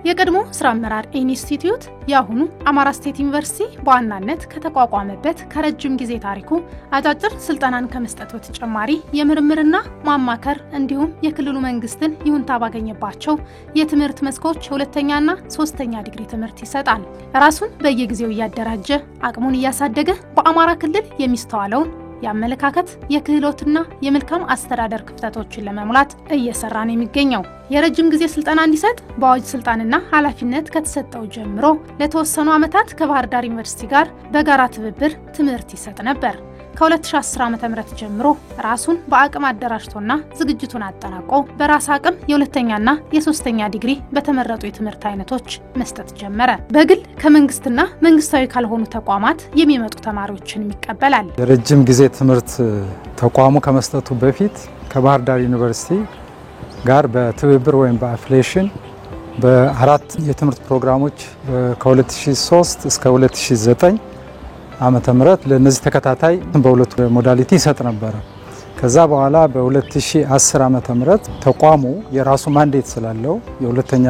የቀድሞ ስራ አመራር ኢንስቲትዩት ያሁኑ አማራ ስቴት ዩኒቨርሲቲ በዋናነት ከተቋቋመበት ከረጅም ጊዜ ታሪኩ አጫጭር ስልጠናን ከመስጠት በተጨማሪ የምርምርና ማማከር እንዲሁም የክልሉ መንግስትን ይሁንታ ባገኘባቸው የትምህርት መስኮች ሁለተኛና ሶስተኛ ዲግሪ ትምህርት ይሰጣል። ራሱን በየጊዜው ያደራጀ አቅሙን ያሳደገ በአማራ ክልል የሚስተዋለውን ያመለካከት የክህሎትና የመልካም አስተዳደር ክፍተቶችን ለመሙላት እየሰራ ነው የሚገኘው። የረጅም ጊዜ ስልጠና እንዲሰጥ በአዋጅ ስልጣንና ኃላፊነት ከተሰጠው ጀምሮ ለተወሰኑ ዓመታት ከባህር ዳር ዩኒቨርሲቲ ጋር በጋራ ትብብር ትምህርት ይሰጥ ነበር። ከ2010 ዓ.ም ጀምሮ ራሱን በአቅም አደራጅቶና ዝግጅቱን አጠናቆ በራስ አቅም የሁለተኛና የሶስተኛ ዲግሪ በተመረጡ የትምህርት አይነቶች መስጠት ጀመረ። በግል ከመንግስትና መንግስታዊ ካልሆኑ ተቋማት የሚመጡ ተማሪዎችን ይቀበላል። የረጅም ጊዜ ትምህርት ተቋሙ ከመስጠቱ በፊት ከባህር ዳር ዩኒቨርሲቲ ጋር በትብብር ወይም በአፍሌሽን በአራት የትምህርት ፕሮግራሞች ከ2003 እስከ 2009 ዓመተ ምህረት ለነዚህ ተከታታይ በሁለቱ ሞዳሊቲ ይሰጥ ነበር። ከዛ በኋላ በ2010 ዓመተ ምህረት ተቋሙ የራሱ ማንዴት ስላለው የሁለተኛ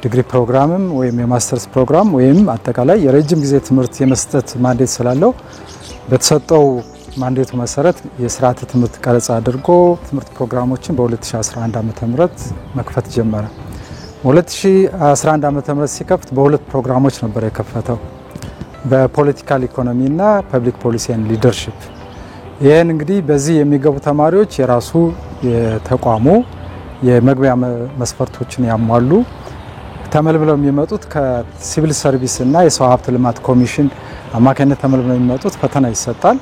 ዲግሪ ፕሮግራምም ወይም የማስተርስ ፕሮግራም ወይም አጠቃላይ የረጅም ጊዜ ትምህርት የመስጠት ማንዴት ስላለው በተሰጠው ማንዴቱ መሰረት የስርዓተ ትምህርት ቀረጻ አድርጎ ትምህርት ፕሮግራሞችን በ2011 ዓመተ ምህረት መክፈት ጀመረ። በ2011 ዓመተ ምህረት ሲከፍት በሁለት ፕሮግራሞች ነበር የከፈተው በፖለቲካል ኢኮኖሚና ፐብሊክ ፖሊሲ ኤንድ ሊደርሺፕ። ይሄን እንግዲህ በዚህ የሚገቡ ተማሪዎች የራሱ የተቋሙ የመግቢያ መስፈርቶችን ያሟሉ ተመልምለው የሚመጡት ከሲቪል ሰርቪስ እና የሰው ሀብት ልማት ኮሚሽን አማካኝነት ተመልምለው የሚመጡት ፈተና ይሰጣል።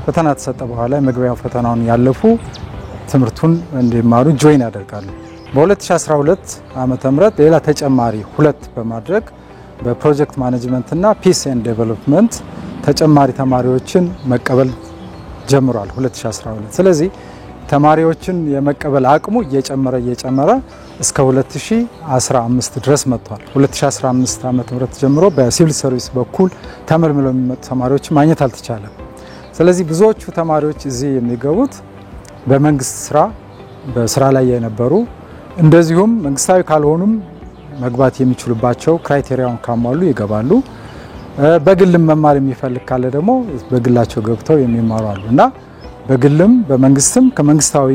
ፈተና ተሰጠ በኋላ የመግቢያ ፈተናውን ያለፉ ትምህርቱን እንዲማሩ ጆይን ያደርጋሉ። በ2012 ዓመተ ምህረት ሌላ ተጨማሪ ሁለት በማድረግ በፕሮጀክት ማኔጅመንት እና ፒስ ኤንድ ዴቨሎፕመንት ተጨማሪ ተማሪዎችን መቀበል ጀምሯል 2012። ስለዚህ ተማሪዎችን የመቀበል አቅሙ እየጨመረ እስከ 2015 ድረስ መጥቷል። 2015 ዓመተ ምህረት ጀምሮ በሲቪል ሰርቪስ በኩል ተመልምለው የሚመጡ ተማሪዎች ማግኘት አልተቻለም። ስለዚህ ብዙዎቹ ተማሪዎች እዚህ የሚገቡት በመንግስት በስራ ላይ የነበሩ እንደዚሁም መንግስታዊ ካልሆኑም መግባት የሚችሉባቸው ክራይቴሪያውን ካሟሉ ይገባሉ። በግልም መማር የሚፈልግ ካለ ደግሞ በግላቸው ገብተው የሚማሩ አሉና በግልም በመንግስትም ከመንግስታዊ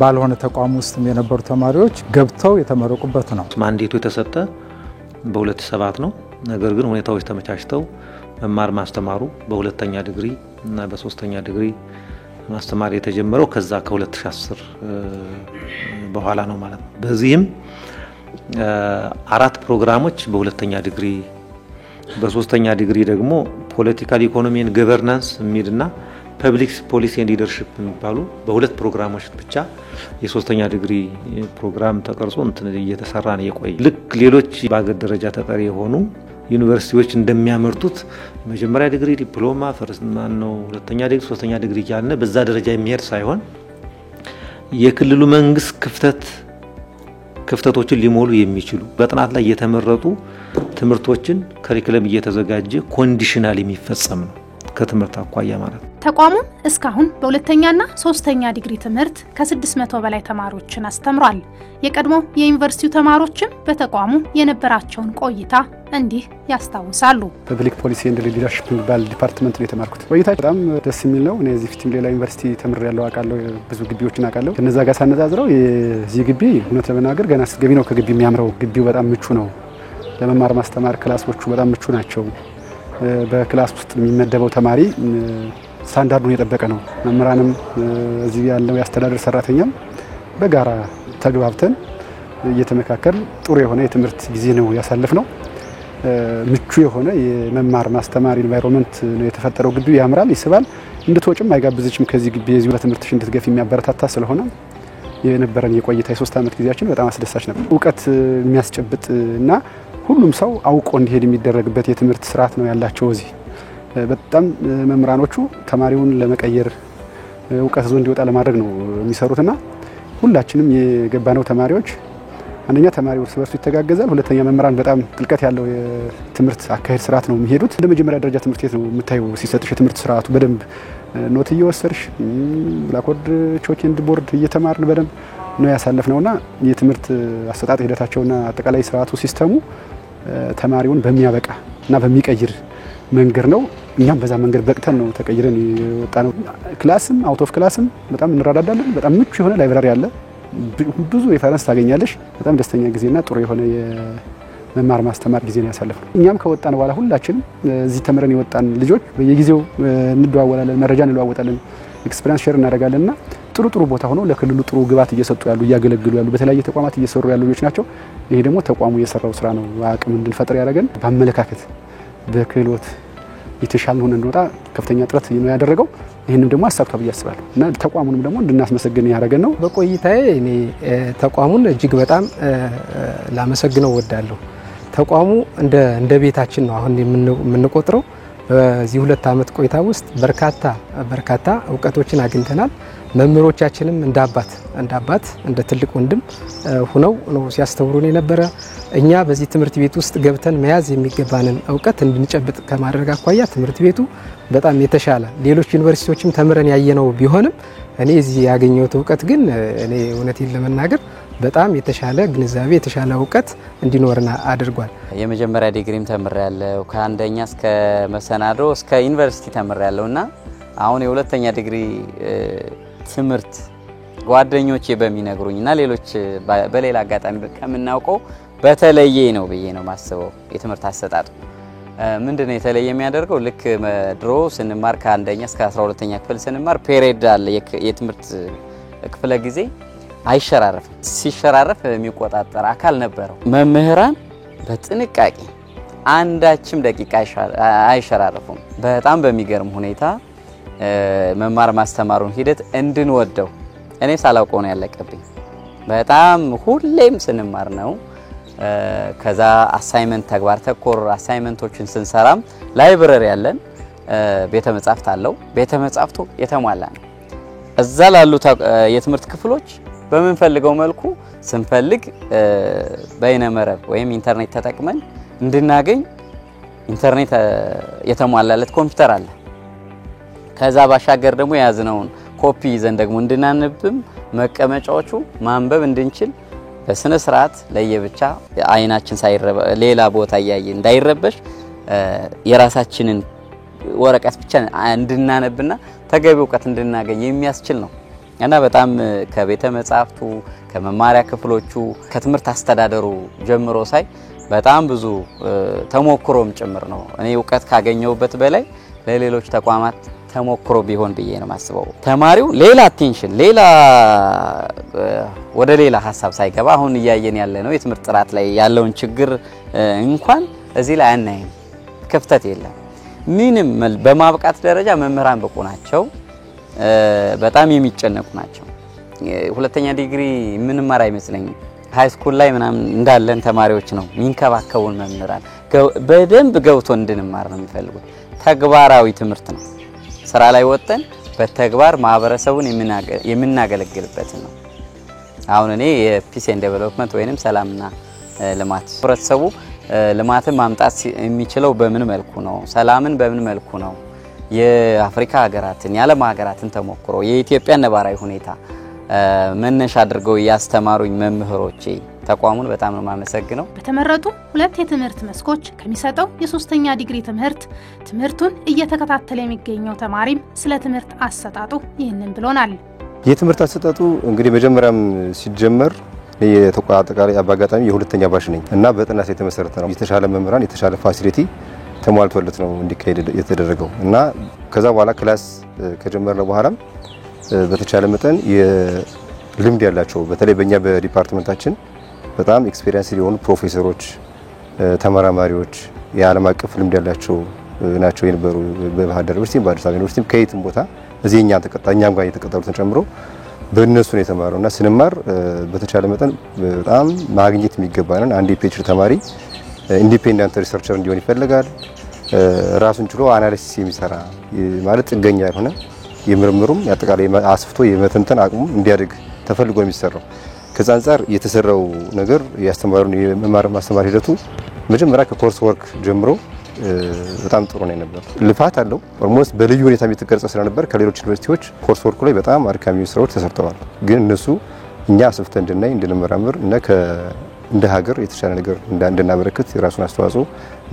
ባልሆነ ተቋም ውስጥ የነበሩ ተማሪዎች ገብተው የተመረቁበት ነው። ማንዴቱ የተሰጠ በ2007 ነው። ነገር ግን ሁኔታዎች ተመቻችተው መማር ማስተማሩ በሁለተኛ ዲግሪ እና በሶስተኛ ዲግሪ ማስተማር የተጀመረው ከዛ ከ2010 በኋላ ነው ማለት ነው። በዚህም አራት ፕሮግራሞች በሁለተኛ ዲግሪ በሶስተኛ ዲግሪ ደግሞ ፖለቲካል ኢኮኖሚ ኤንድ ገቨርናንስ የሚልና ፐብሊክ ፖሊሲ ኤንድ ሊደርሺፕ የሚባሉ በሁለት ፕሮግራሞች ብቻ የሶስተኛ ዲግሪ ፕሮግራም ተቀርጾ እየተሰራ ነው የቆየ። ልክ ሌሎች በአገር ደረጃ ተጠሪ የሆኑ ዩኒቨርሲቲዎች እንደሚያመርቱት መጀመሪያ ዲግሪ ዲፕሎማ ሁለተኛ ዲግሪ ሶስተኛ ዲግሪ ያለ በዛ ደረጃ የሚሄድ ሳይሆን የክልሉ መንግስት ክፍተቶችን ሊሞሉ የሚችሉ በጥናት ላይ የተመረጡ ትምህርቶችን ከሪኩለም እየተዘጋጀ ኮንዲሽናል የሚፈጸም ነው ከትምህርት አቋያ ማለት ነው። ተቋሙ እስካሁን በሁለተኛና ሶስተኛ ዲግሪ ትምህርት ከ600 በላይ ተማሪዎችን አስተምሯል። የቀድሞ የዩኒቨርሲቲው ተማሪዎችም በተቋሙ የነበራቸውን ቆይታ እንዲህ ያስታውሳሉ። ፐብሊክ ፖሊሲ ኤንድ ሊደርሺፕ የሚባል ዲፓርትመንት ነው የተማርኩት። ቆይታ በጣም ደስ የሚል ነው። እኔ እዚህ ፊትም ሌላ ዩኒቨርሲቲ ተምሬያለሁ አውቃለሁ። ብዙ ግቢዎችን አውቃለሁ። ከነዛ ጋር ሳነጻጽረው የዚህ ግቢ እውነት ለመናገር ገና ስትገቢ ነው ከግቢ የሚያምረው። ግቢው በጣም ምቹ ነው ለመማር ማስተማር። ክላሶቹ በጣም ምቹ ናቸው። በክላስ ውስጥ የሚመደበው ተማሪ ስታንዳርዱን የጠበቀ ነው። መምህራንም እዚህ ያለው ያስተዳደር ሰራተኛም በጋራ ተግባብተን እየተመካከል ጥሩ የሆነ የትምህርት ጊዜ ነው ያሳለፍነው። ምቹ የሆነ የመማር ማስተማር ኢንቫይሮንመንት ነው የተፈጠረው። ግቢው ያምራል፣ ይስባል። እንድትወጭም አይጋብዝችም። ከዚህ ግቢ እዚሁ ለትምህርትሽ እንድትገፊ የሚያበረታታ ስለሆነ የነበረን የቆይታ የ3 ዓመት ጊዜያችን በጣም አስደሳች ነበር። እውቀት የሚያስጨብጥ እና ሁሉም ሰው አውቆ እንዲሄድ የሚደረግበት የትምህርት ስርዓት ነው ያላቸው። እዚህ በጣም መምህራኖቹ ተማሪውን ለመቀየር እውቀት ይዞ እንዲወጣ ለማድረግ ነው የሚሰሩትና ሁላችንም የገባነው ተማሪዎች አንደኛ ተማሪው እርስ በርሱ ይተጋገዛል፣ ሁለተኛ መምህራን በጣም ጥልቀት ያለው የትምህርት አካሄድ ስርዓት ነው የሚሄዱት። እንደ መጀመሪያ ደረጃ ትምህርት ቤት ነው የምታዩ ሲሰጥሽ የትምህርት ስርዓቱ በደንብ ኖት እየወሰድሽ ብላክቦርድ ቾክ ኤንድ ቦርድ እየተማርን በደንብ ነው ያሳለፍነውና የትምህርት አሰጣጥ ሂደታቸውና አጠቃላይ ስርዓቱ ሲስተሙ ተማሪውን በሚያበቃ እና በሚቀይር መንገድ ነው። እኛም በዛ መንገድ በቅተን ነው ተቀይረን የወጣነው። ክላስም አውት ኦፍ ክላስም በጣም እንረዳዳለን። በጣም ምቹ የሆነ ላይብራሪ አለ። ብዙ ሬፈረንስ ታገኛለሽ። በጣም ደስተኛ ጊዜና ጥሩ የሆነ የመማር ማስተማር ጊዜ ነው ያሳለፍነው። እኛም ከወጣን በኋላ ሁላችንም እዚህ ተምረን የወጣን ልጆች በየጊዜው እንደዋወላለን፣ መረጃ እንለዋወጣለን፣ ኤክስፒሪያንስ ሼር እናደርጋለንና ጥሩ ቦታ ሆነው ለክልሉ ጥሩ ግብዓት እየሰጡ ያሉ እያገለግሉ ያሉ በተለያየ ተቋማት እየሰሩ ያሉ ልጆች ናቸው። ይሄ ደግሞ ተቋሙ የሰራው ስራ ነው አቅም እንድንፈጥር ያደረገን። በአመለካከት በክህሎት የተሻለ ሆነ እንድንወጣ ከፍተኛ ጥረት ነው ያደረገው። ይሄንን ደግሞ አሳክቷል ብዬ አስባለሁ እና ተቋሙንም ደግሞ እንድናስመሰግን ያደረገን ነው። በቆይታዬ እኔ ተቋሙን እጅግ በጣም ላመሰግነው ወዳለሁ። ተቋሙ እንደ ቤታችን ነው አሁን የምንቆጥረው። በዚህ 2 ዓመት ቆይታ ውስጥ በርካታ እውቀቶችን አግኝተናል። መምህሮቻችንም እንደ አባት እንደ ትልቅ ወንድም ሆነው ነው ሲያስተምሩን የነበረ። እኛ በዚህ ትምህርት ቤት ውስጥ ገብተን መያዝ የሚገባንን እውቀት እንድንጨብጥ ከማድረግ አኳያ ትምህርት ቤቱ በጣም የተሻለ ሌሎች ዩኒቨርሲቲዎችም ተምረን ያየነው ቢሆንም እኔ እዚህ ያገኘሁት እውቀት ግን እኔ እውነቴን ለመናገር በጣም የተሻለ ግንዛቤ የተሻለ እውቀት እንዲኖርና አድርጓል። የመጀመሪያ ዲግሪም ተምሬያለሁ። ከአንደኛ እስከ መሰናዶ እስከ ዩኒቨርሲቲ ተምሬያለሁና አሁን የሁለተኛ ዲግሪ ትምህርት ጓደኞቼ በሚነግሩኝና ሌሎች በሌላ አጋጣሚ ከምናውቀው በተለየ ነው ብዬ ነው ማስበው። የትምህርት አሰጣጡ ምንድነው የተለየ የሚያደርገው? ልክ ድሮ ስንማር ከአንደኛ እስከ 12ኛ ክፍል ስንማር ፔሪድ አለ፣ የትምህርት ክፍለ ጊዜ አይሸራረፍም። ሲሸራረፍ የሚቆጣጠር አካል ነበረው። መምህራን በጥንቃቄ አንዳችም ደቂቃ አይሸራረፉም። በጣም በሚገርም ሁኔታ መማር ማስተማሩን ሂደት እንድንወደው እኔ ሳላውቀው ነው ያለቀብኝ። በጣም ሁሌም ስንማር ነው። ከዛ አሳይመንት ተግባር ተኮር አሳይመንቶችን ስንሰራም ላይብረሪ ያለን ቤተ መጻሕፍት አለው። ቤተ መጻሕፍቱ የተሟላ ነው። እዛ ላሉ የትምህርት ክፍሎች በምንፈልገው መልኩ ስንፈልግ በይነ መረብ ወይም ኢንተርኔት ተጠቅመን እንድናገኝ ኢንተርኔት የተሟላለት ኮምፒውተር አለ። ከዛ ባሻገር ደግሞ ያዝነውን ኮፒ ይዘን ደግሞ እንድናነብም መቀመጫዎቹ ማንበብ እንድንችል በስነ ስርዓት ለየብቻ አይናችን ሳይረበ ሌላ ቦታ ያያይ እንዳይረበሽ የራሳችንን ወረቀት ብቻ እንድናነብና ተገቢ ዕውቀት እንድናገኝ የሚያስችል ነው እና በጣም ከቤተ መጻሕፍቱ ከመማሪያ ክፍሎቹ ከትምህርት አስተዳደሩ ጀምሮ ሳይ በጣም ብዙ ተሞክሮም ጭምር ነው። እኔ ዕውቀት ካገኘውበት በላይ ለሌሎች ተቋማት ተሞክሮ ቢሆን ብዬ ነው ማስበው። ተማሪው ሌላ አቴንሽን ወደ ሌላ ሐሳብ ሳይገባ አሁን እያየን ያለ ነው የትምህርት ጥራት ላይ ያለውን ችግር እንኳን እዚህ ላይ አናይም። ክፍተት የለም። ምንም በማብቃት ደረጃ መምህራን ብቁ ናቸው። በጣም የሚጨነቁ ናቸው። ሁለተኛ ዲግሪ ምንም ማራ አይመስለኝም። ሃይ ስኩል ላይ ምናምን እንዳለን ተማሪዎች ነው ሚንከባከቡን መምህራን በደንብ ገብቶ እንድንማር ነው የሚፈልጉት። ተግባራዊ ትምህርት ነው። ስራ ላይ ወጥተን በተግባር ማህበረሰቡን የምናገለግልበት ነው። አሁን እኔ የፒስ ኤንድ ዴቨሎፕመንት ወይንም ሰላምና ልማት ህብረተሰቡ ልማትን ማምጣት የሚችለው በምን መልኩ ነው? ሰላምን በምን መልኩ ነው? የአፍሪካ ሀገራትን የዓለም ሀገራትን ተሞክሮ የኢትዮጵያ ነባራዊ ሁኔታ መነሻ አድርገው ያስተማሩኝ መምህሮቼ ተቋሙን በጣም ነው ማመሰግነው። በተመረጡ 2 የትምህርት መስኮች ከሚሰጠው የ3ኛ ዲግሪ ትምህርቱን እየተከታተለ የሚገኘው ተማሪም ስለ ትምህርት አሰጣጡ ይህንን ብሎናል። የትምህርት አሰጣጡ እንግዲህ መጀመሪያም ሲጀመር የተቋጣጣሪ አባጋጣሚ የሁለተኛ ባሽ ነኝ እና በጥናት የተመሰረተ ነው። የተሻለ መምህራን የተሻለ ፋሲሊቲ ተሟልቶለት ነው እንዲካሄድ የተደረገው እና ከዛ በኋላ ክላስ ከጀመርነ በኋላም በተቻለ መጠን የልምድ ያላቸው በተለይ በእኛ በዲፓርትመንታችን በጣም ኤክስፒሪየንስ የሆኑ ፕሮፌሰሮች፣ ተመራማሪዎች የዓለም አቀፍ ልምድ ያላቸው ናቸው የነበሩ በባህር ዳር ዩኒቨርሲቲ በአዲስ አበባ ዩኒቨርሲቲ ከየትም ቦታ እዚህ እኛም ጋር የተቀጠሩትን ጨምሮ በእነሱ ነው የተማረውና ስንማር በተቻለ መጠን በጣም ማግኘት የሚገባንን አንድ ፒኤችዲ ተማሪ ኢንዲፔንደንት ሪሰርቸር እንዲሆን ይፈልጋል። ራሱን ችሎ አናሊሲስ የሚሰራ ማለት ጥገኛ ያልሆነ የምርምሩም ያጠቃላይ አስፍቶ የመተንተን አቅሙ እንዲያድግ ተፈልጎ የሚሰራው። ከዛ አንፃር የተሰራው ነገር ያስተማሩን የመማር ማስተማር ሂደቱ መጀመሪያ ከኮርስ ወርክ ጀምሮ በጣም ጥሩ ነው ነበር። ልፋት አለው። ኦልሞስት በልዩ ሁኔታ የሚተቀርጸ ስለነበር ከሌሎች ዩኒቨርሲቲዎች ኮርስ ወርኩ ላይ በጣም አድካሚ ስራዎች ተሰርተዋል። ግን እነሱ እኛ አስፍተን እንድናይ እንድንመራመር እና እንደ ሀገር የተሻለ ነገር እንድናበረክት የራሱን አስተዋጽኦ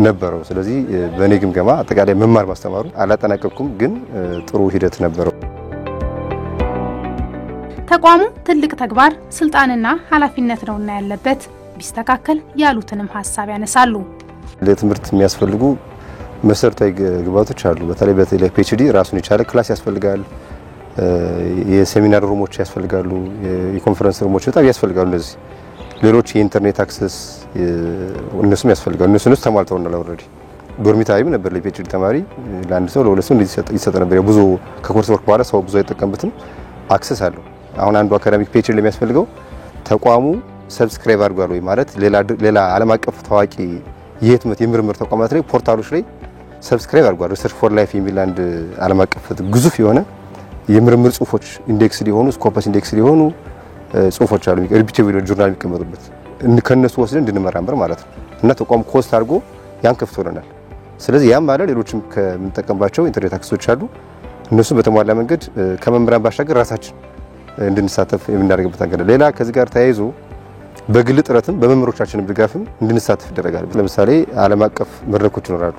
ነበረው። ስለዚህ በእኔ ግምገማ አጠቃላይ መማር ማስተማሩ አላጠናቀቅኩም፣ ግን ጥሩ ሂደት ነበረው። ተቋሙ ትልቅ ተግባር ስልጣንና ኃላፊነት ነውና ያለበት ቢስተካከል ያሉትንም ሐሳብ ያነሳሉ። ለትምህርት የሚያስፈልጉ መሰረታዊ ግብዓቶች አሉ። በተለይ ፒኤችዲ ራሱን የቻለ ክላስ ያስፈልጋል። የሴሚናር ሩሞች ያስፈልጋሉ። የኮንፈረንስ ሩሞች በጣም ያስፈልጋሉ። እንደዚህ ሌሎች የኢንተርኔት አክሰስ እነሱም ያስፈልጋሉ። እነሱንስ ተሟልተውናል። ኦልሬዲ ዶርሚታሪም ነበር ለፒኤችዲ ተማሪ ለአንድ ሰው ለሁለት ሰው ይሰጥ ነበር። ብዙ ከኮርስ ወርክ በኋላ ሰው ብዙ አይጠቀምበትም። አክሰስ አለው። አሁን አንዱ አካዳሚክ ፒኤችዲ ለሚያስፈልገው ተቋሙ ሰብስክራይብ አድርጓል ወይ ማለት ሌላ ዓለም አቀፍ ታዋቂ የህትመት የምርምር ተቋማት ላይ ፖርታሎች ላይ ሰብስክራይብ አድርጓል። ሪሰርች ፎር ላይፍ የሚል አንድ ዓለም አቀፍ ግዙፍ የሆነ የምርምር ጽሁፎች ኢንዴክስ ሊሆኑ ስኮፐስ ኢንዴክስ ሊሆኑ ጽሁፎች አሉ። ሪፒቴብል ጆርናል የሚቀመጡበት ከነሱ ወስደን እንድንመራመር ማለት ነው። እና ተቋም ኮስት አድርጎ ያን ከፍቶልናል። ስለዚህ ያም ማለት ሌሎችም ከምንጠቀምባቸው ኢንተርኔት አክሰሶች አሉ። እነሱ በተሟላ መንገድ ከመምራን ባሻገር ራሳችን እንድንሳተፍ የምናደርግበት ነገር ሌላ ከዚህ ጋር ተያይዞ በግል ጥረትም በመምህሮቻችንም ድጋፍም እንድንሳተፍ ይደረጋል። ለምሳሌ ዓለም አቀፍ መድረኮች ይኖራሉ።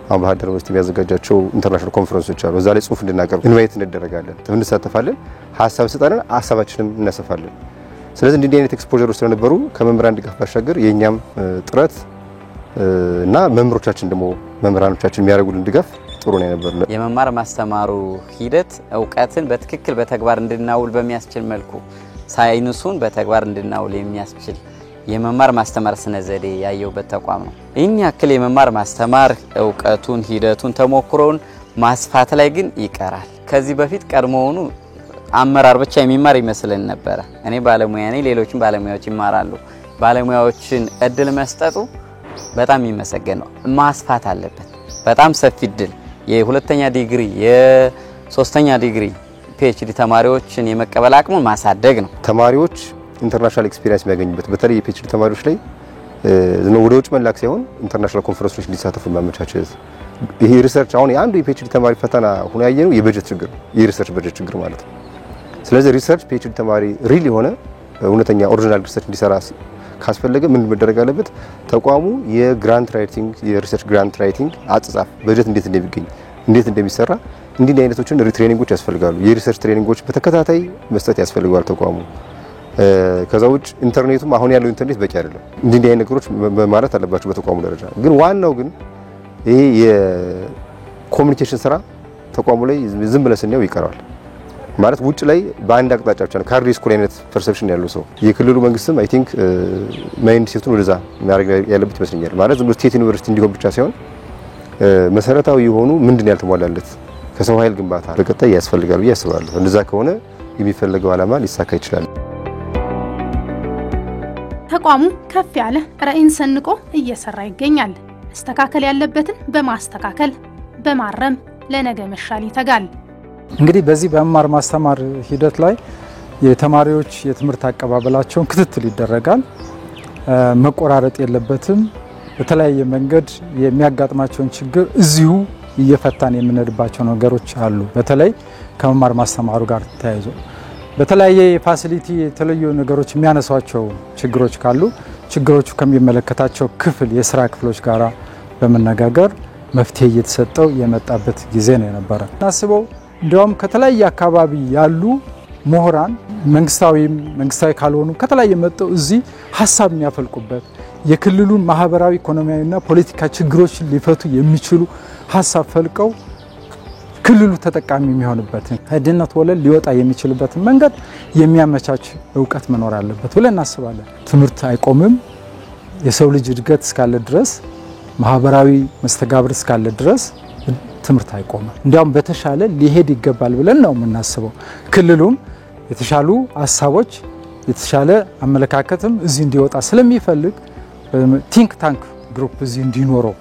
አሁን ባህር ዳር ዩኒቨርሲቲ የሚያዘጋጃቸው ኢንተርናሽናል ኮንፈረንሶች አሉ። እዛ ላይ ጽሁፍ እንድናቀርብ ኢንቫይት እንደረጋለን፣ እንሳተፋለን፣ ሀሳብ እንሰጣለን፣ ሀሳባችንም እናሰፋለን። ስለዚህ እንዲህ አይነት ኤክስፖዠሮች ስለነበሩ ከመምህራን ድጋፍ ባሻገር የኛም ጥረት እና መምህሮቻችን ደግሞ መምህራኖቻችን የሚያደርጉልን ድጋፍ ጥሩ ነው ነበር። የመማር ማስተማሩ ሂደት እውቀትን በትክክል በተግባር እንድናውል በሚያስችል መልኩ ሳይንሱን በተግባር እንድናውል የሚያስችል የመማር ማስተማር ስነ ዘዴ ያየውበት ተቋም ነው። ይህን ያክል የመማር ማስተማር እውቀቱን ሂደቱን ተሞክሮውን ማስፋት ላይ ግን ይቀራል። ከዚህ በፊት ቀድሞውኑ አመራር ብቻ የሚማር ይመስልን ነበር። እኔ ባለሙያ ነኝ፣ ሌሎችም ባለሙያዎች ይማራሉ። ባለሙያዎችን እድል መስጠቱ በጣም የሚመሰገን ነው። ማስፋት አለበት። በጣም ሰፊ እድል የሁለተኛ ዲግሪ የሶስተኛ ዲግሪ ፒኤችዲ ተማሪዎችን የመቀበል አቅሙን ማሳደግ ነው። ተማሪዎች ኢንተርናሽናል ኤክስፒሪየንስ የሚያገኙበት በተለይ የፒኤችዲ ተማሪዎች ላይ ወደ ውጭ መላክ ሳይሆን ኢንተርናሽናል ኮንፈረንሶች እንዲሳተፉ ማመቻቸት። ይሄ ሪሰርች አሁን አንዱ የፒኤችዲ ተማሪ ፈተና ሆኖ ያየነው የበጀት ችግር፣ የሪሰርች በጀት ችግር ማለት ነው። ስለዚህ ሪሰርች ፒኤችዲ ተማሪ ሪል የሆነ እውነተኛ ኦሪጂናል ሪሰርች እንዲሰራ ካስፈለገ ምን መደረግ አለበት? ተቋሙ የግራንት ራይቲንግ የሪሰርች ግራንት ራይቲንግ አጻጻፍ በጀት እንዴት እንደሚገኝ እንዴት እንደሚሰራ እንዲህ አይነቶችን ሪትሬኒንጎች ያስፈልጋሉ። የሪሰርች ትሬኒንጎች በተከታታይ መስጠት ያስፈልጋል ተቋሙ። ከዛ ውጭ ኢንተርኔቱም አሁን ያለው ኢንተርኔት በቂ አይደለም። እንዲህ አይነት ነገሮች ማለት አለባቸው በተቋሙ ደረጃ። ግን ዋናው ግን ይሄ የኮሙኒኬሽን ስራ ተቋሙ ላይ ዝም ብለን ስናየው ይቀራል። ማለት ውጭ ላይ በአንድ አቅጣጫ ብቻ ነው ካርዲ ስኩል አይነት ፐርሰፕሽን ያለው ሰው። የክልሉ መንግስትም አይ ቲንክ ማይንድ ሴቱን ወደዛ ማድረግ ያለበት ይመስለኛል። ማለት ዝም ብሎ ስቴት ዩኒቨርሲቲ እንዲሆን ብቻ ሳይሆን መሰረታዊ የሆኑ ምንድን ያልተሟላለት ከሰው ኃይል ግንባታ በቀጣይ ያስፈልጋል ብዬ አስባለሁ። እንደዛ ከሆነ የሚፈለገው ዓላማ ሊሳካ ይችላል። ተቋሙ ከፍ ያለ ራዕይን ሰንቆ እየሰራ ይገኛል። መስተካከል ያለበትን በማስተካከል በማረም ለነገ መሻል ይተጋል። እንግዲህ በዚህ በመማር ማስተማር ሂደት ላይ የተማሪዎች የትምህርት አቀባበላቸውን ክትትል ይደረጋል። መቆራረጥ የለበትም። በተለያየ መንገድ የሚያጋጥማቸውን ችግር እዚሁ እየፈታን የምንሄድባቸው ነገሮች አሉ። በተለይ ከመማር ማስተማሩ ጋር ተያይዞ በተለያየ ፋሲሊቲ የተለዩ ነገሮች የሚያነሷቸው ችግሮች ካሉ ችግሮቹ ከሚመለከታቸው ክፍል የስራ ክፍሎች ጋር በመነጋገር መፍትሄ እየተሰጠው የመጣበት ጊዜ ነው የነበረ። እናስበው እንዲያውም ከተለያየ አካባቢ ያሉ ምሁራን መንግስታዊ ካልሆኑ ከተለያየ መጥተው እዚህ ሀሳብ የሚያፈልቁበት የክልሉን ማህበራዊ ኢኮኖሚያዊና ፖለቲካ ችግሮችን ሊፈቱ የሚችሉ ሀሳብ ፈልቀው ክልሉ ተጠቃሚ የሚሆንበትን ከድህነት ወለል ሊወጣ የሚችልበትን መንገድ የሚያመቻች እውቀት መኖር አለበት ብለን እናስባለን። ትምህርት አይቆምም። የሰው ልጅ እድገት እስካለ ድረስ ማህበራዊ መስተጋብር እስካለ ድረስ ትምህርት አይቆምም። እንዲያውም በተሻለ ሊሄድ ይገባል ብለን ነው የምናስበው። ክልሉም የተሻሉ ሀሳቦች የተሻለ አመለካከትም እዚህ እንዲወጣ ስለሚፈልግ ቲንክ ታንክ ግሩፕ እዚህ እንዲኖረው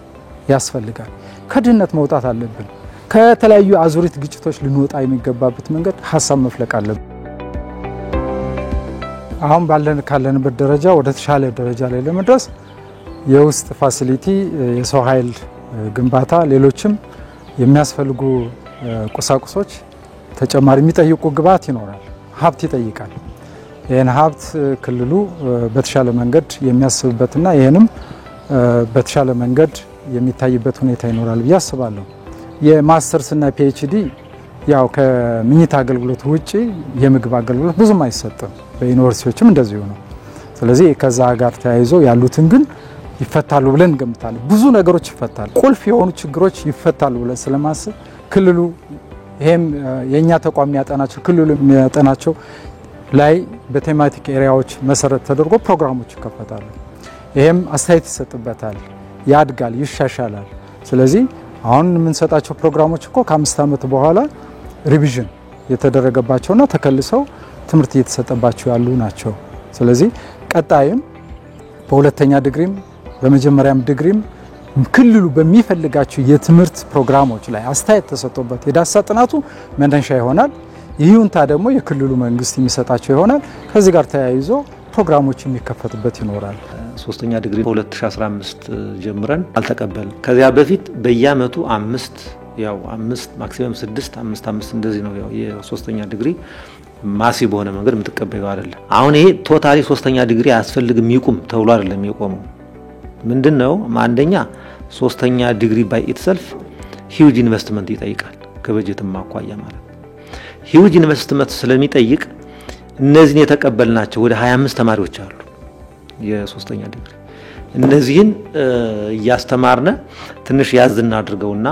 ያስፈልጋል። ከድህነት መውጣት አለብን። ከተለያዩ አዙሪት ግጭቶች ልንወጣ የሚገባበት መንገድ ሀሳብ መፍለቅ አለብን። አሁን ካለንበት ደረጃ ወደ ተሻለ ደረጃ ላይ ለመድረስ የውስጥ ፋሲሊቲ፣ የሰው ኃይል ግንባታ፣ ሌሎችም የሚያስፈልጉ ቁሳቁሶች ተጨማሪ የሚጠይቁ ግብዓት ይኖራል። ሀብት ይጠይቃል። ይህን ሀብት ክልሉ በተሻለ መንገድ የሚያስብበትና ይህንም በተሻለ መንገድ የሚታይበት ሁኔታ ይኖራል ብዬ አስባለሁ። የማስተርስና ፒኤችዲ ያው ከምኝታ አገልግሎት ውጪ የምግብ አገልግሎት ብዙም አይሰጥም። በዩኒቨርሲቲዎችም እንደዚሁ ነው። ስለዚህ ከዛ ጋር ተያይዞ ያሉትን ግን ይፈታሉ ብለን እንገምታለን። ብዙ ነገሮች ይፈታሉ፣ ቁልፍ የሆኑ ችግሮች ይፈታሉ ብለን ስለማስብ ክልሉ ይሄም የኛ ተቋም የሚያጠናቸው ክልሉ የሚያጠናቸው ላይ በቴማቲክ ኤሪያዎች መሰረት ተደርጎ ፕሮግራሞች ይከፈታሉ። ይሄም አስተያየት ይሰጥበታል፣ ያድጋል፣ ይሻሻላል። ስለዚህ አሁን የምንሰጣቸው ፕሮግራሞች እኮ ከ5 ዓመት በኋላ ሪቪዥን የተደረገባቸውና ተከልሰው ትምህርት እየተሰጠባቸው ያሉ ናቸው። ስለዚህ ቀጣይም በሁለተኛ ዲግሪም በመጀመሪያም ዲግሪም ክልሉ በሚፈልጋቸው የትምህርት ፕሮግራሞች ላይ አስተያየት ተሰጥቶበት የዳሰሳ ጥናቱ መነሻ ይሆናል። ይሁንታ ደግሞ የክልሉ መንግስት የሚሰጣቸው ይሆናል። ከዚህ ጋር ተያይዞ ፕሮግራሞች የሚከፈቱበት ይኖራል። ሶስተኛ ዲግሪ በ2015 ጀምረን አልተቀበልንም። ከዚያ በፊት በየአመቱ 5 ማክሲመም 6 5 እንደዚህ ነው። ያው የሶስተኛ ዲግሪ ማሲ በሆነ መንገድ የምትቀበለው አይደለም። አሁን ይሄ ቶታሊ ሶስተኛ ዲግሪ አያስፈልግም ይቁም ተብሎ አይደለም የቆመው። ምንድነው አንደኛ ሶስተኛ ዲግሪ ባይ ኢትሰልፍ ሂውጅ ኢንቨስትመንት ይጠይቃል፣ ከበጀትም አኳያ ማለት ሂውጅ ኢንቨስትመንት ስለሚጠይቅ እነዚህን የተቀበልናቸው ወደ 25 ተማሪዎች አሉ የሶስተኛ ዲግሪ። እነዚህን እያስተማርነ ትንሽ ያዝና አድርገውና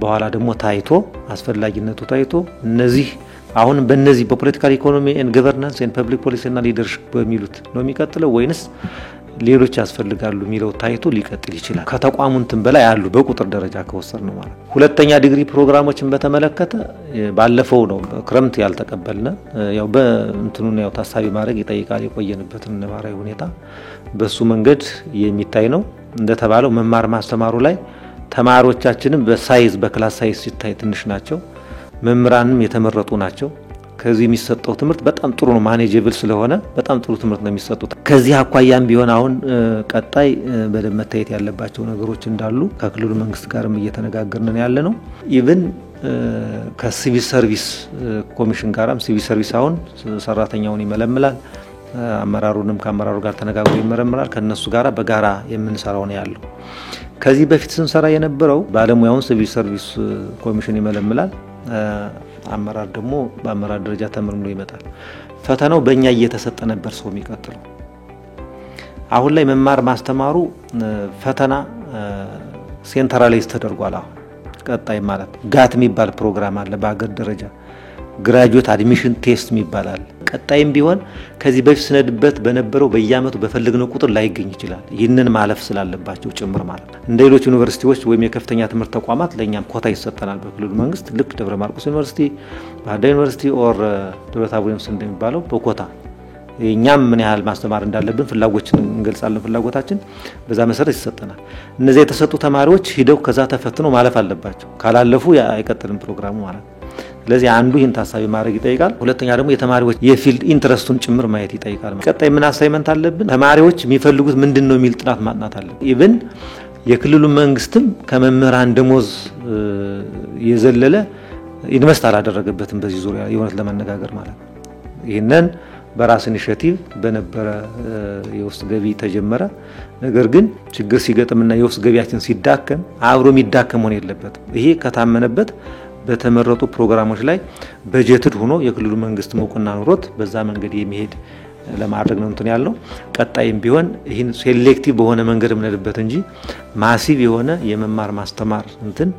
በኋላ ደግሞ ታይቶ አስፈላጊነቱ ታይቶ እነዚህ አሁን በእነዚህ በፖለቲካል ኢኮኖሚ ኤንድ ገቨርናንስ ኤንድ ፐብሊክ ፖሊሲ እና ሊደርሺፕ በሚሉት ነው የሚቀጥለው ወይንስ ሌሎች ያስፈልጋሉ የሚለው ታይቶ ሊቀጥል ይችላል። ከተቋሙ እንትን በላይ ያሉ በቁጥር ደረጃ ከወሰድን ነው ማለት። ሁለተኛ ዲግሪ ፕሮግራሞችን በተመለከተ ባለፈው ነው ክረምት ያልተቀበልነ ያው በእንትኑን ያው ታሳቢ ማድረግ ይጠይቃል የቆየንበትን ነባራዊ ሁኔታ በሱ መንገድ የሚታይ ነው። እንደተባለው መማር ማስተማሩ ላይ ተማሪዎቻችንም በሳይዝ በክላስ ሳይዝ ሲታይ ትንሽ ናቸው። መምህራንም የተመረጡ ናቸው። ከዚህ የሚሰጠው ትምህርት በጣም ጥሩ ነው፣ ማኔጀብል ስለሆነ በጣም ጥሩ ትምህርት ነው የሚሰጡት። ከዚህ አኳያም ቢሆን አሁን ቀጣይ በደንብ መታየት ያለባቸው ነገሮች እንዳሉ ከክልሉ መንግስት ጋርም እየተነጋገርን ያለ ነው። ኢቭን ከሲቪል ሰርቪስ ኮሚሽን ጋርም ሲቪል ሰርቪስ አሁን ሰራተኛውን ይመለምላል፣ አመራሩንም ከአመራሩ ጋር ተነጋግሮ ይመረምራል። ከነሱ ጋራ በጋራ የምንሰራው ነው ያለው። ከዚህ በፊት ስንሰራ የነበረው ባለሙያውን ሲቪል ሰርቪስ ኮሚሽን ይመለምላል፣ አመራር ደግሞ በአመራር ደረጃ ተመርምሮ ይመጣል። ፈተናው በእኛ እየተሰጠ ነበር ሰው የሚቀጥለው። አሁን ላይ መማር ማስተማሩ ፈተና ሴንትራላይዝ ተደርጓል። አሁን ቀጣይ ማለት ጋት የሚባል ፕሮግራም አለ በአገር ደረጃ፣ ግራጁዌት አድሚሽን ቴስት የሚባል። ቀጣይም ቢሆን ከዚህ በፊት ስነድበት በነበረው በየአመቱ በፈልግነው ቁጥር ላይገኝ ይችላል። ይህንን ማለፍ ስላለባቸው ጭምር ማለት ነው። እንደ ሌሎች ዩኒቨርሲቲዎች ወይም የከፍተኛ ትምህርት ተቋማት ለኛም ኮታ ይሰጠናል በክልሉ መንግስት። ልክ ደብረ ማርቆስ ዩኒቨርሲቲ፣ ባህር ዳር ዩኒቨርሲቲ ኦር ደብረ ታቦር ዩኒቨርሲቲ እንደሚባለው በኮታ እኛም ምን ያህል ማስተማር እንዳለብን ፍላጎታችንን እንገልጻለን። ፍላጎታችን በዛ መሰረት ይሰጠናል። እነዚህ የተሰጡ ተማሪዎች ሂደው ከዛ ተፈትነው ማለፍ አለባቸው። ካላለፉ አይቀጥልም ፕሮግራሙ ማለት ነው። ስለዚህ አንዱ ይህን ታሳቢ ማድረግ ይጠይቃል። ሁለተኛ ደግሞ የተማሪዎች የፊልድ ኢንትረስቱን ጭምር ማየት ይጠይቃል። ቀጣይ ምን አሳይመንት አለብን? ተማሪዎች የሚፈልጉት ምንድነው የሚል ጥናት ማጥናት አለብን። ኢቭን የክልሉ መንግስትም ከመምህራን ደሞዝ የዘለለ ኢንቨስት አላደረገበትም በዚህ ዙሪያ የሆነት ለመነጋገር ማለት ነው። ይሄንን በራስ ኢኒሼቲቭ በነበረ የውስጥ ገቢ ተጀመረ። ነገር ግን ችግር ሲገጥምና የውስጥ ገቢያችን ሲዳከም አብሮ የሚዳከም ሆነ የለበትም። ይሄ ከታመነበት በተመረጡ ፕሮግራሞች ላይ በጀትድ ሆኖ የክልሉ መንግስት መቆና ኑሮት በዛ መንገድ የሚሄድ ለማድረግ ነው እንትን ያለው። ቀጣይም ቢሆን ይህን ሴሌክቲቭ በሆነ መንገድ ምንልበት እንጂ ማሲቭ የሆነ የመማር ማስተማር እንትን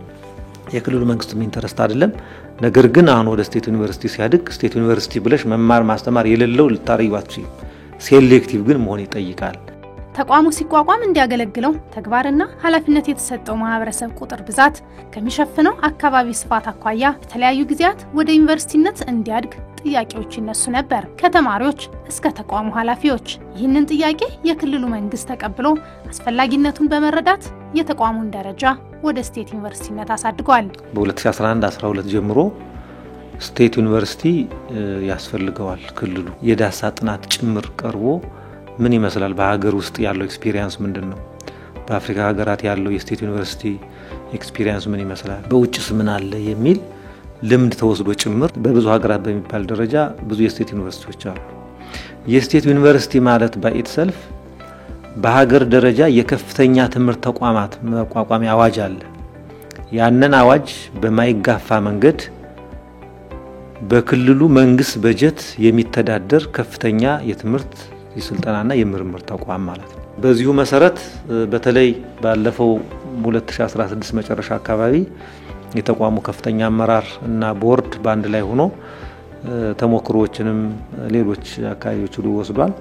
የክልሉ መንግስት ኢንተረስት አይደለም። ነገር ግን አሁን ወደ ስቴት ዩኒቨርሲቲ ሲያድግ ስቴት ዩኒቨርሲቲ ብለሽ መማር ማስተማር የሌለው ልታረዩዋችሁ ሴሌክቲቭ ግን መሆን ይጠይቃል። ተቋሙ ሲቋቋም እንዲያገለግለው ተግባርና ኃላፊነት የተሰጠው ማህበረሰብ ቁጥር ብዛት ከሚሸፍነው አካባቢ ስፋት አኳያ በተለያዩ ጊዜያት ወደ ዩኒቨርሲቲነት እንዲያድግ ጥያቄዎች ይነሱ ነበር ከተማሪዎች እስከ ተቋሙ ኃላፊዎች። ይህንን ጥያቄ የክልሉ መንግስት ተቀብሎ አስፈላጊነቱን በመረዳት የተቋሙን ደረጃ ወደ ስቴት ዩኒቨርሲቲነት አሳድጓል። በ2011-12 ጀምሮ ስቴት ዩኒቨርሲቲ ያስፈልገዋል። ክልሉ የዳሳ ጥናት ጭምር ቀርቦ ምን ይመስላል፣ በሀገር ውስጥ ያለው ኤክስፒሪየንስ ምንድነው፣ በአፍሪካ ሀገራት ያለው የስቴት ዩኒቨርሲቲ ኤክስፒሪየንስ ምን ይመስላል፣ በውጭስ ምን አለ የሚል ልምድ ተወስዶ ጭምር በብዙ ሀገራት በሚባል ደረጃ ብዙ የስቴት ዩኒቨርሲቲዎች አሉ። የስቴት ዩኒቨርሲቲ ማለት በኢትሰልፍ በሀገር ደረጃ የከፍተኛ ትምህርት ተቋማት መቋቋሚያ አዋጅ አለ። ያንን አዋጅ በማይጋፋ መንገድ በክልሉ መንግስት በጀት የሚተዳደር ከፍተኛ የትምህርት የስልጠናና የምርምር ተቋም ማለት ነው። በዚሁ መሰረት በተለይ ባለፈው 2016 መጨረሻ አካባቢ የተቋሙ ከፍተኛ አመራር እና ቦርድ ባንድ ላይ ሆኖ ተሞክሮዎችንም ሌሎች አካባቢዎች ሁሉ ወስዷል።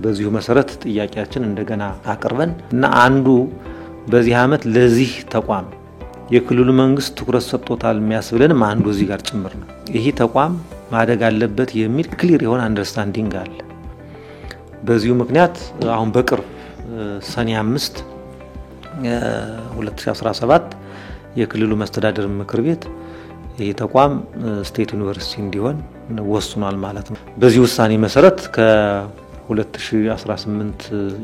በዚሁ መሰረት ጥያቄያችን እንደገና አቅርበን እና አንዱ በዚህ አመት ለዚህ ተቋም የክልሉ መንግስት ትኩረት ሰጥቶታል የሚያስብለንም አንዱ እዚህ ጋር ጭምር ነው። ይሄ ተቋም ማደግ አለበት የሚል ክሊር የሆነ አንደርስታንዲንግ አለ። በዚሁ ምክንያት አሁን በቅርብ ሰኔ 5 2017 የክልሉ መስተዳድር ምክር ቤት ይሄ ተቋም ስቴት ዩኒቨርሲቲ እንዲሆን ወስኗል ማለት ነው። በዚህ ውሳኔ መሰረት ከ2018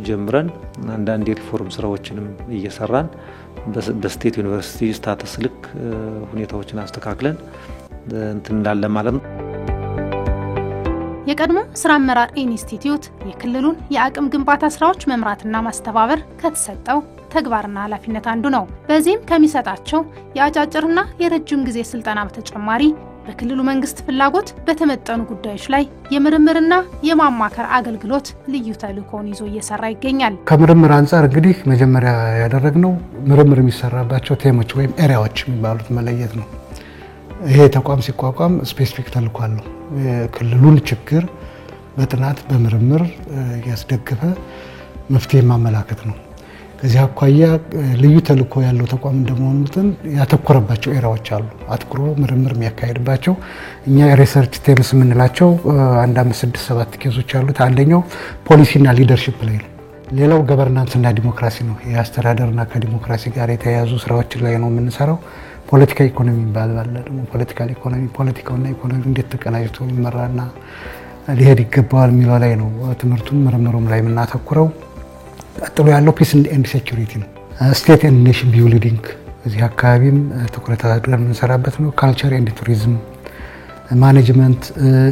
ጀምረን አንዳንድ የሪፎርም ስራዎችንም እየሰራን በስቴት ዩኒቨርሲቲ ስታተስ ልክ ሁኔታዎችን አስተካክለን እንትን እንዳለ ማለት ነው። የቀድሞ ስራ አመራር ኢንስቲትዩት የክልሉን የአቅም ግንባታ ስራዎች መምራትና ማስተባበር ከተሰጠው ተግባርና ኃላፊነት አንዱ ነው። በዚህም ከሚሰጣቸው የአጫጭርና የረጅም ጊዜ ስልጠና በተጨማሪ በክልሉ መንግስት ፍላጎት በተመጠኑ ጉዳዮች ላይ የምርምርና የማማከር አገልግሎት ልዩ ተልዕኮን ይዞ እየሰራ ይገኛል። ከምርምር አንፃር እንግዲህ መጀመሪያ ያደረግነው ምርምር የሚሰራባቸው ቴሞች ወይም ኤሪያዎች የሚባሉት መለየት ነው። ይሄ ተቋም ሲቋቋም ስፔሲፊክ ተልዕኮ አለው። የክልሉን ችግር በጥናት በምርምር ያስደገፈ መፍትሄ ማመላከት ነው። ከዚህ አኳያ ልዩ ተልዕኮ ያለው ተቋም እንደመሆኑ መጠን ያተኮረባቸው ኤሪያዎች አሉ። አትኩሮ ምርምር የሚያካሄድባቸው እኛ ሪሰርች ቴምስ የምንላቸው 1 5 6 7 ኬዞች አሉት። አንደኛው ፖሊሲና ሊደርሺፕ ላይ ነው። ሌላው ገቨርናንስና ዲሞክራሲ ነው። የአስተዳደርና ከዲሞክራሲ ጋር የተያያዙ ስራዎች ላይ ነው የምንሰራው። ፖለቲካ ኢኮኖሚ ይባላል። ደግሞ ፖለቲካል ኢኮኖሚ ፖለቲካውና ኢኮኖሚ እንዴት ተቀናጅቶ ይመራና ሊሄድ ይገባዋል የሚለው ላይ ነው ትምህርቱም ምርምሩም ላይ የምናተኩረው። ቀጥሎ ያለው ፒስ ኤንድ ሴኩሪቲ ነው። ስቴት ኤንድ ኔሽን ቢልዲንግ እዚህ አካባቢም ትኩረት አድርገን የምንሰራበት ነው። ካልቸር ኤንድ ቱሪዝም፣ ማኔጅመንት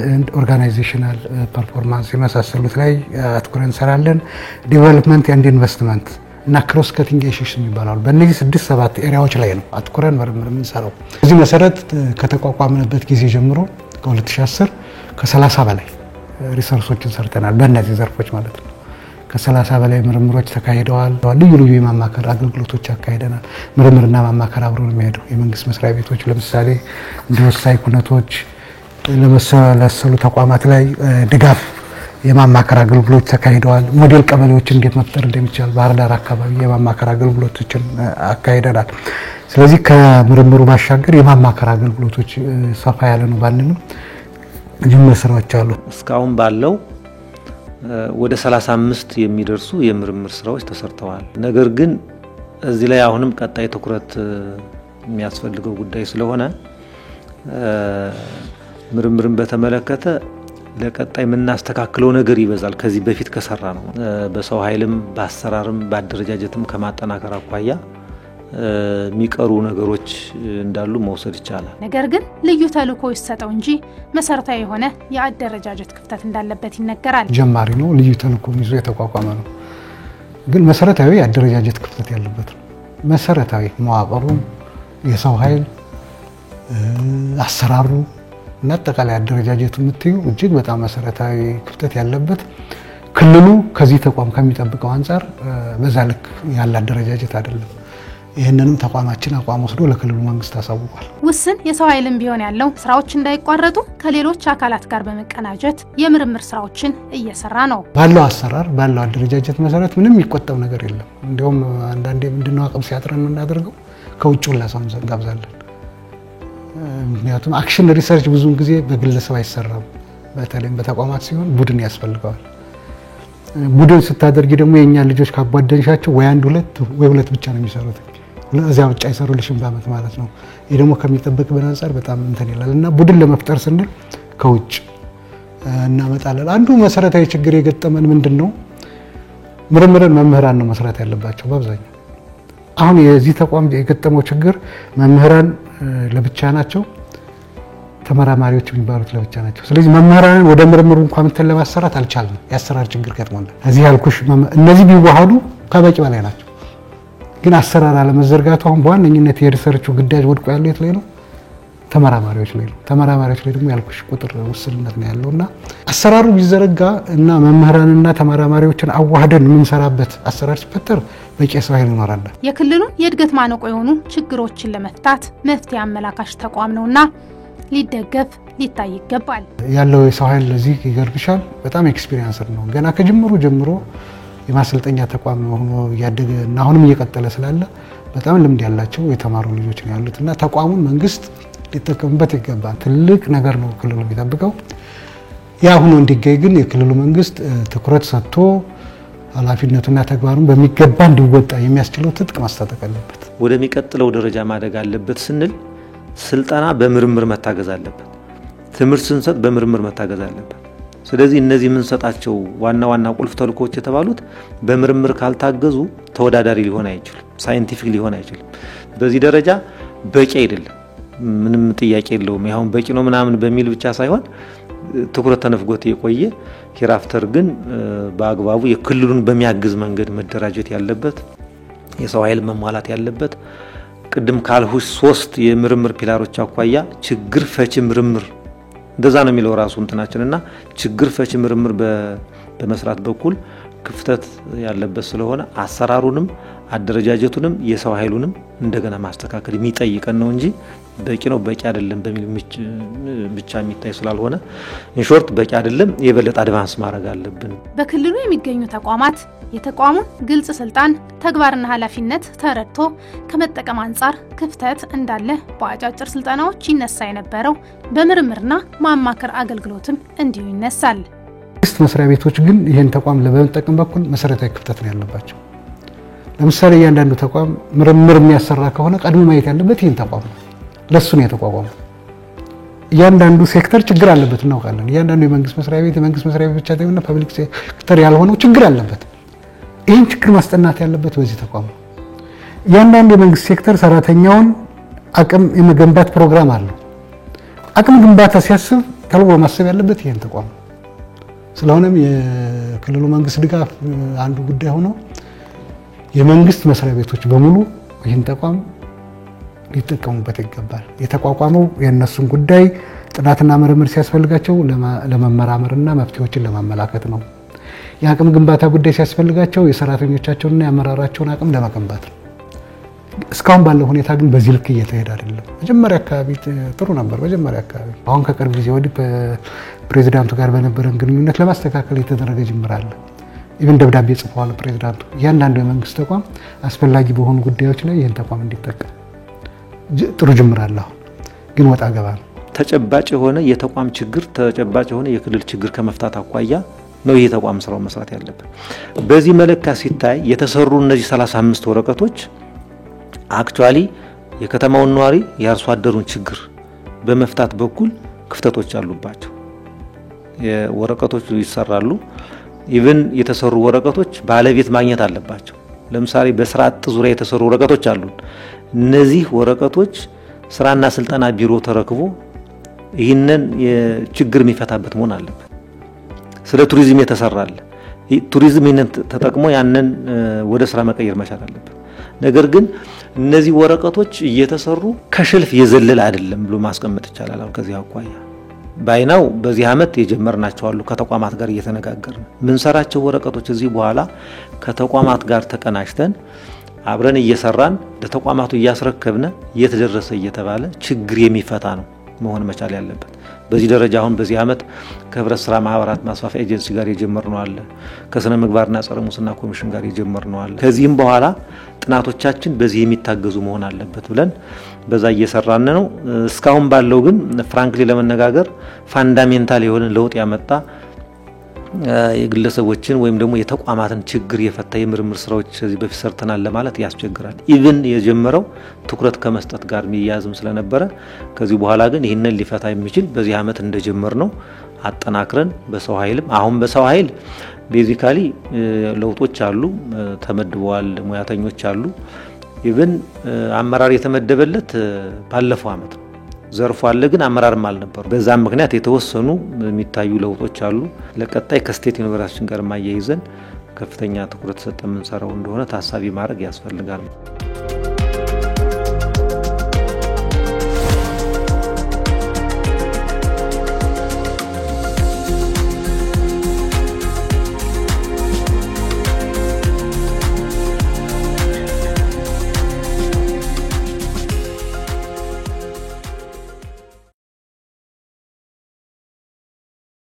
ኤንድ ኦርጋናይዜሽናል ፐርፎርማንስ የመሳሰሉት ላይ አትኩረን እንሰራለን። ዲቨሎፕመንት ኤንድ ኢንቨስትመንት እና ክሮስ ከቲንግ ኢሹስ የሚባላሉ በእነዚህ 6-7 ኤሪያዎች ላይ ነው አትኩረን ምርምር የምንሰራው። በዚህ መሰረት ከተቋቋመበት ጊዜ ጀምሮ ከ2010 ከ30 በላይ ሪሰርቾችን ሰርተናል። በእነዚህ ዘርፎች ማለት ነው። ከ30 በላይ ምርምሮች ተካሂደዋል። ልዩ ልዩ የማማከር አገልግሎቶች አካሂደናል። ምርምርና ማማከር አብሮ ነው የሚሄደው። የመንግስት መስሪያ ቤቶች ለምሳሌ እንደ ወሳኝ ኩነቶች ለመሰሉ ተቋማት ላይ ድጋፍ የማማከር አገልግሎት ተካሂደዋል። ሞዴል ቀበሌዎችን እንዴት መፍጠር እንደሚቻል ባህር ዳር አካባቢ የማማከር አገልግሎቶችን አካሂደናል። ስለዚህ ከምርምሩ ባሻገር የማማከር አገልግሎቶች ሰፋ ያለ ነው ባንንም ጅምር ስራዎች አሉ። እስካሁን ባለው ወደ 35 የሚደርሱ የምርምር ስራዎች ተሰርተዋል። ነገር ግን እዚህ ላይ አሁንም ቀጣይ ትኩረት የሚያስፈልገው ጉዳይ ስለሆነ ምርምርን በተመለከተ ለቀጣይ የምናስተካክለው ነገር ይበዛል። ከዚህ በፊት ከሰራ ነው በሰው ኃይልም በአሰራርም በአደረጃጀትም ከማጠናከር አኳያ የሚቀሩ ነገሮች እንዳሉ መውሰድ ይቻላል። ነገር ግን ልዩ ተልዕኮ ይሰጠው እንጂ መሰረታዊ የሆነ የአደረጃጀት ክፍተት እንዳለበት ይነገራል። ጀማሪ ነው፣ ልዩ ተልዕኮ ይዞ የተቋቋመ ነው። ግን መሰረታዊ የአደረጃጀት ክፍተት ያለበት ነው። መሰረታዊ መዋቅሩ፣ የሰው ኃይል አሰራሩ እና አጠቃላይ አደረጃጀቱ የምትዩ እጅግ በጣም መሰረታዊ ክፍተት ያለበት ክልሉ ከዚህ ተቋም ከሚጠብቀው አንፃር በዛ ልክ ያለ አደረጃጀት አይደለም። ይህንንም ተቋማችን አቋም ወስዶ ለክልሉ መንግስት አሳውቋል። ውስን የሰው ኃይልም ቢሆን ያለው ስራዎች እንዳይቋረጡ ከሌሎች አካላት ጋር በመቀናጀት የምርምር ስራዎችን እየሰራ ነው። ባለው አሰራር ባለው አደረጃጀት መሰረት ምንም የሚቆጠብ ነገር የለም። እንዲሁም አንዳንዴ ምንድነው አቅም ሲያጥረን የምናደርገው ከውጭ ሁላ ሰው እንጋብዛለን። ምክንያቱም አክሽን ሪሰርች ብዙውን ጊዜ በግለሰብ አይሰራም። በተለይም በተቋማት ሲሆን ቡድን ያስፈልገዋል። ቡድን ስታደርጊ ደግሞ የኛ ልጆች ካቧደንሻቸው ወይ 1 2 ወይ 2 ብቻ ነው የሚሰሩት። እዚያ ውጭ አይሰሩልሽም በአመት ማለት ነው። ይሄ ደግሞ ከሚጠበቅ በአንጻር በጣም እንትን ይላል እና ቡድን ለመፍጠር ስንል ከውጭ እናመጣለን። አንዱ መሰረታዊ ችግር የገጠመን ምንድነው? ምርምርን መምህራን ነው መስራት ያለባቸው በአብዛኛው። አሁን የዚህ ተቋም የገጠመው ችግር መምህራን ለብቻ ናቸው። ተመራማሪዎች የሚባሉት ለብቻ ናቸው። ስለዚህ መምህራንን ወደ ምርምሩ እንኳን እንትን ለማሰራት አልቻልንም። ያሰራር ችግር ገጥሞናል። እዚህ ያልኩሽ እነዚህ ቢዋሃዱ ከበቂ በላይ ናቸው። ግን አሰራር አለመዘርጋቱ አሁን በዋነኝነት የሪሰርቹ ግዳጅ ወድቆ ያለው የት ላይ ነው? ተመራማሪዎች ላይ ነው። ተመራማሪዎች ላይ ደግሞ ያልኩሽ ቁጥር ውስንነት ነው ያለውና አሰራሩ ቢዘረጋ እና መምህራንና ተመራማሪዎችን አዋህደን የምንሰራበት አሰራር ሲፈጠር በቂ ሰው ኃይል ይኖራል። የክልሉን የእድገት ማነቆ የሆኑ ችግሮችን ለመፍታት መፍትሄ አመላካሽ ተቋም ነውና ሊደገፍ ሊታይ ይገባል። ያለው የሰው ኃይል ለዚህ ይገርብሻል በጣም ኤክስፒሪየንስ ነው። ገና ከጅምሩ ጀምሮ የማሰልጠኛ ተቋም ሆኖ ያደገ እና አሁንም እየቀጠለ ስላለ በጣም ልምድ ያላቸው የተማሩ ልጆች ነው ያሉትና ተቋሙን መንግስት ሊጠቀምበት ይገባል። ትልቅ ነገር ነው ክልሉ የሚጠብቀው። ያ ሆኖ እንዲገኝ ግን የክልሉ መንግስት ትኩረት ሰጥቶ ኃላፊነቱና ተግባሩን በሚገባ እንዲወጣ የሚያስችለው ትጥቅ ማስታጠቅ አለበት። ወደሚቀጥለው ደረጃ ማደግ አለበት ስንል ስልጠና በምርምር መታገዝ አለበት። ትምህርት ስንሰጥ በምርምር መታገዝ አለበት። ስለዚህ እነዚህ የምንሰጣቸው ዋና ቁልፍ ተልእኮች የተባሉት በምርምር ካልታገዙ ተወዳዳሪ ሊሆን አይችልም፣ ሳይንቲፊክ ሊሆን አይችልም። በዚህ ደረጃ በቂ አይደለም፣ ምንም ጥያቄ የለውም። ያሁን በቂ ነው ምናምን በሚል ብቻ ሳይሆን ትኩረት ተነፍጎት የቆየ ሂራፍተር ግን በአግባቡ የክልሉን በሚያግዝ መንገድ መደራጀት ያለበት የሰው ኃይል መሟላት ያለበት ቅድም ካልሁሽ 3 የምርምር ፒላሮች አኳያ ችግር ፈቺ ምርምር እንደዛ ነው የሚለው ራሱ እንትናችንና ችግር ፈቺ ምርምር በመስራት በኩል ክፍተት ያለበት ስለሆነ አሰራሩንም አደረጃጀቱንም የሰው ኃይሉንም እንደገና ማስተካከል የሚጠይቀን ነው እንጂ በቂ ነው በቂ አይደለም በሚል ብቻ የሚታይ ስላልሆነ ኢንሾርት በቂ አይደለም የበለጠ አድቫንስ ማድረግ አለብን። በክልሉ የሚገኙ ተቋማት የተቋሙን ግልጽ ስልጣን ተግባርና ኃላፊነት ተረድቶ ከመጠቀም አንጻር ክፍተት እንዳለ በአጫጭር ስልጠናዎች ይነሳ የነበረው በምርምርና ማማከር አገልግሎትም እንዲሁ ይነሳል። መንግስት መስሪያ ቤቶች ግን ይሄን ተቋም ለመጠቀም በኩል መሰረታዊ ክፍተት ነው ያለባቸው። ለምሳሌ እያንዳንዱ ተቋም ምርምር የሚያሰራ ከሆነ ቀድሞ ማየት ያለበት ይሄን ተቋም ነው። ለሱ ነው የተቋቋመው። እያንዳንዱ ሴክተር ችግር አለበት እናውቃለን። እያንዳንዱ የመንግስት መስሪያ ቤት ብቻ ሳይሆን ፐብሊክ ሴክተር ያልሆነው ችግር አለበት። ይሄን ችግር ማስጠናት ያለበት በዚህ ተቋም ነው። እያንዳንዱ የመንግስት ሴክተር ሰራተኛውን አቅም የመገንባት ፕሮግራም አለው። አቅም ግንባታ ሲያስብ ተልቦ ማሰብ ያለበት ይሄን ተቋም ነው። ስለሆነም የክልሉ መንግስት ድጋፍ አንዱ ጉዳይ ሆኖ የመንግስት መስሪያ ቤቶች በሙሉ ይህን ተቋም ሊጠቀሙበት ይገባል። የተቋቋመው የነሱን ጉዳይ ጥናትና ምርምር ሲያስፈልጋቸው ለመመራመርና መፍትሄዎችን ለማመላከት ነው። የአቅም ግንባታ ጉዳይ ሲያስፈልጋቸው የሰራተኞቻቸውንና የአመራራቸውን አቅም ለመገንባት ነው። እስካሁን ባለው ሁኔታ ግን በዚህ ልክ እየተሄደ አይደለም። መጀመሪያ አካባቢ ጥሩ ነበር። አሁን ከቅርብ ጊዜ ወዲህ ፕሬዝዳንቱ ጋር በነበረን ግንኙነት ለማስተካከል የተደረገ ጅምር አለ። ኢቭን ደብዳቤ ጽፈዋል ፕሬዝዳንቱ። እያንዳንዱ የመንግስት ተቋም አስፈላጊ በሆኑ ጉዳዮች ላይ ይህን ተቋም እንዲጠቀም ጥሩ ጅምር አለ። ግን ወጣ ገባ ነው። ተጨባጭ የሆነ የተቋም ችግር ተጨባጭ የሆነ የክልል ችግር ከመፍታት አኳያ ነው ይሄ ተቋም ስራው መስራት ያለበት። በዚህ መለካ ሲታይ የተሰሩ እነዚህ 35 ወረቀቶች አክቹአሊ የከተማውን ነዋሪ የአርሶ አደሩን ችግር በመፍታት በኩል ክፍተቶች አሉባቸው። የወረቀቶች ይሰራሉ። ኢቭን የተሰሩ ወረቀቶች ባለቤት ማግኘት አለባቸው። ለምሳሌ በስራ አጥ ዙሪያ የተሰሩ ወረቀቶች አሉ። እነዚህ ወረቀቶች ስራና ስልጠና ቢሮ ተረክቦ ይህንን የችግር የሚፈታበት መሆን አለበት። ስለ ቱሪዝም የተሰራለ ቱሪዝም ይህንን ተጠቅሞ ያንን ወደ ስራ መቀየር መቻል አለበት። ነገር ግን እነዚህ ወረቀቶች እየተሰሩ ከሽልፍ የዘለለ አይደለም ብሎ ማስቀመጥ ይቻላል። አሁን ከዚህ አኳያ ባይናው በዚህ አመት የጀመርናቸው አሉ። ከተቋማት ጋር እየተነጋገርን ምን ሰራቸው ወረቀቶች እዚህ በኋላ ከተቋማት ጋር ተቀናጅተን አብረን እየሰራን ለተቋማቱ እያስረከብነ እየተደረሰ እየተባለ ችግር የሚፈታ ነው መሆን መቻል ያለበት። በዚህ ደረጃ አሁን በዚህ አመት ከህብረት ስራ ማህበራት ማስፋፊያ ኤጀንሲ ጋር የጀመርነው አለ። ከስነ ምግባርና ጸረ ሙስና ኮሚሽን ጋር የጀመርነው አለ። ከዚህም በኋላ ጥናቶቻችን በዚህ የሚታገዙ መሆን አለበት ብለን በዛ እየሰራን ነው። እስካሁን ባለው ግን ፍራንክሊ ለመነጋገር ፋንዳሜንታል የሆነ ለውጥ ያመጣ የግለሰቦችን ወይም ደግሞ የተቋማትን ችግር የፈታ የምርምር ስራዎች ከዚህ በፊት ሰርተናል ለማለት ያስቸግራል። ኢቭን የጀመረው ትኩረት ከመስጠት ጋር የሚያያዝም ስለነበረ ከዚህ በኋላ ግን ይህንን ሊፈታ የሚችል በዚህ አመት እንደጀመር ነው አጠናክረን በሰው ኃይልም አሁን በሰው ኃይል ቤዚካሊ ለውጦች አሉ፣ ተመድበዋል፣ ሙያተኞች አሉ። ኢቭን አመራር የተመደበለት ባለፈው አመት ዘርፉ አለ ግን አመራርም አልነበሩ። በዛም ምክንያት የተወሰኑ የሚታዩ ለውጦች አሉ። ለቀጣይ ከስቴት ዩኒቨርሲቲ ጋር ማያይዘን ከፍተኛ ትኩረት ሰጠን የምንሰራው እንደሆነ ታሳቢ ማድረግ ያስፈልጋል።